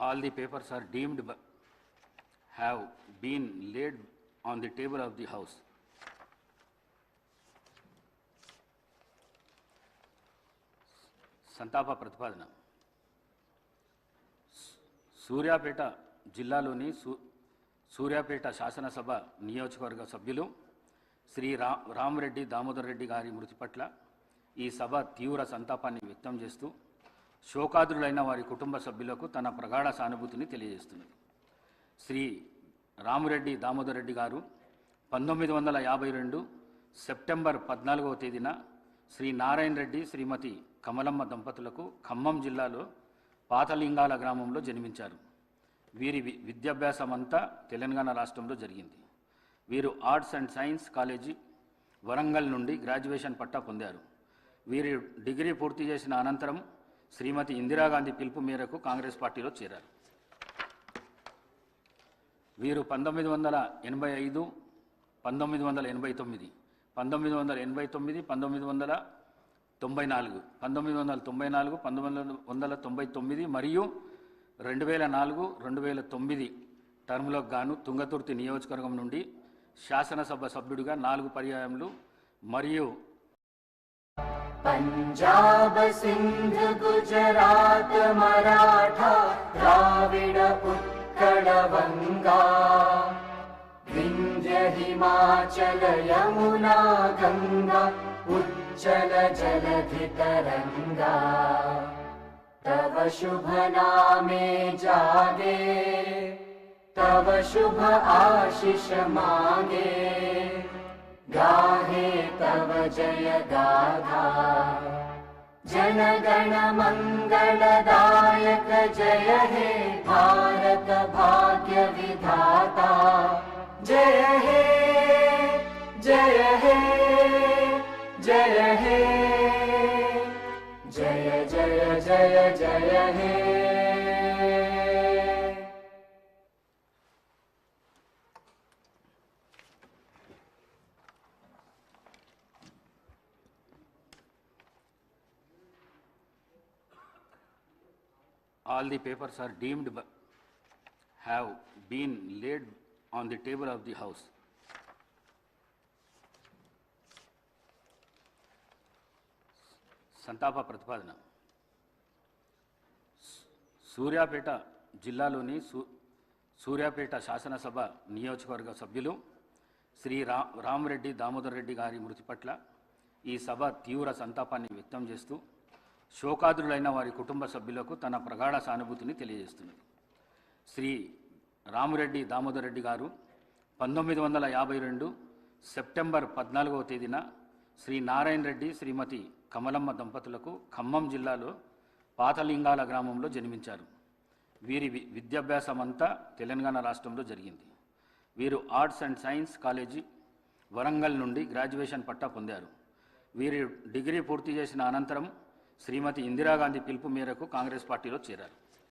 All the papers are deemed have been laid on the table of the House. సంతాప ప్రతిపాదన. సూర్యాపేట జిల్లాలోని సూర్యాపేట శాసనసభ నియోజకవర్గ సభ్యులు శ్రీ రామరెడ్డి దామోదర్ రెడ్డి గారి మృతి పట్ల ఈ సభ తీవ్ర సంతాపాన్ని వ్యక్తం చేస్తూ శోకాదులైన వారి కుటుంబ సభ్యులకు తన ప్రగాఢ సానుభూతిని తెలియజేస్తున్నది. శ్రీ రామరెడ్డి దామోదర్ రెడ్డి గారు 1952 సెప్టెంబర్ 14వ తేదీన శ్రీ నారాయణ రెడ్డి శ్రీమతి కమలమ్మ దంపతులకు ఖమ్మం జిల్లాలో పాతలింగాల గ్రామంలో జన్మించారు. వీరి విద్యాభ్యాసం అంతా తెలంగాణ రాష్ట్రంలో జరిగింది. వీరు arts and science college Warangal నుండి గ్రాడ్యుయేషన్ పట్టా పొందారు. వీరు డిగ్రీ పూర్తి చేసిన అనంతరం శ్రీమతి ఇందిరాగాంధీ పిలుపు మేరకు కాంగ్రెస్ పార్టీలో చేరారు. వీరు 1985, 1989, 1989, 1994, 1999 మరియు 2004, 2009 టర్ములకు గాను తుంగతుర్తి నియోజకవర్గం నుండి శాసనసభ సభ్యుడిగా 4 పర్యాయములు మరియు पंजाब सिंध गुजरात मराठा द्राविड उत्कल बंगा विंध्य हिमाचल यमुना गंगा उज्जल जलधि तरंगा तव शुभ नामे जागे तव शुभ आशीष मांगे गाहे तव जय गाथा जनगण मंगलदायक जय हे भारत भाग्य विधाता जय हे जय हे जय हे जय जय जय जय हे. All the papers are deemed have been laid on the table of the House. సంతాప ప్రతిపాదన. సూర్యాపేట జిల్లాలోని సూర్యాపేట శాసనసభ నియోజకవర్గ సభ్యులు శ్రీ రామరెడ్డి దామోదర్ రెడ్డి గారి మృతి పట్ల ఈ సభ తీవ్ర సంతాపాన్ని వ్యక్తం చేస్తూ శోకాదులైన వారి కుటుంబ సభ్యులకు తన ప్రగాఢ సానుభూతిని తెలియజేస్తున్నది. శ్రీ రామరెడ్డి దామోదర్ రెడ్డి గారు 1952 సెప్టెంబర్ 14వ తేదీన శ్రీ నారాయణ రెడ్డి శ్రీమతి కమలమ్మ దంపతులకు ఖమ్మం జిల్లాలో పాతలింగాల గ్రామంలో జన్మించారు. వీరి విద్యాభ్యాసం అంతా తెలంగాణ రాష్ట్రంలో జరిగింది. వీరు arts and science college Warangal నుండి గ్రాడ్యుయేషన్ పట్టా పొందారు. వీరు డిగ్రీ పూర్తి చేసిన అనంతరం శ్రీమతి ఇందిరాగాంధీ పిలుపు మేరకు కాంగ్రెస్ పార్టీలో చేరారు.